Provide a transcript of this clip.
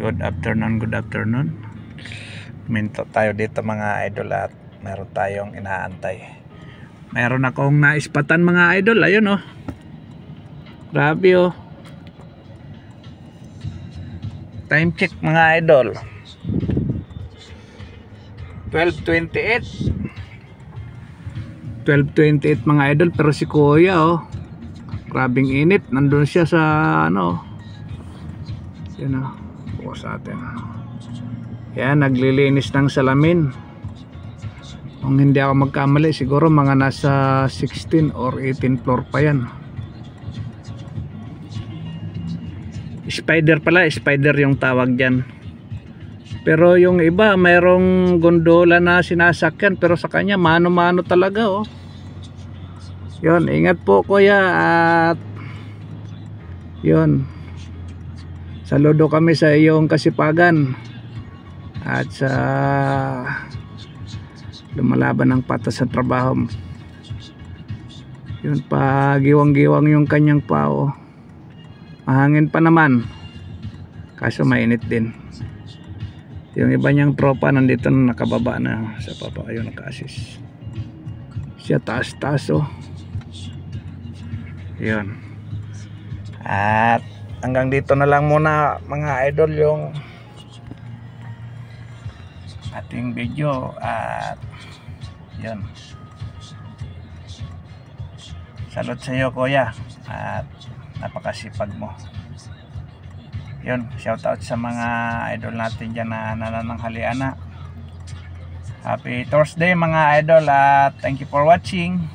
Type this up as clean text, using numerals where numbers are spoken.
Good afternoon. Minto tayo dito mga idol at meron tayong inaantay. Meron akong naispatan mga idol. Ayun oh. Grabe oh. Time check mga idol. 12:28 mga idol, pero si Kuya oh. Grabing init. Nandun siya sa ano. Yan o, bukas natin. Yan, naglilinis ng salamin. Kung hindi ako magkamali, siguro mga nasa 16 or 18 floor pa yan. Spider pala, spider yung tawag dyan. Pero yung iba, mayroong gondola na sinasakyan, pero sa kanya mano-mano talaga oh. Yun, ingat po Kuya. At yun, saludo kami sa iyong kasipagan at sa lumalaban ng patas sa trabaho. Yun pa, giwang-giwang yung kanyang pao. Mahangin pa naman, kaso mainit din. Yung iba niyang tropa nandito na nakababa na sa papa. Ayun, naka-assist siya, taas-taas oh. Yun. At hanggang dito na lang muna mga idol yung ating video. At yun, salute sa iyo Kuya, at napakasipag mo. Yun, shout out sa mga idol natin dyan na nanananghalian na. Happy Thursday mga idol, at thank you for watching.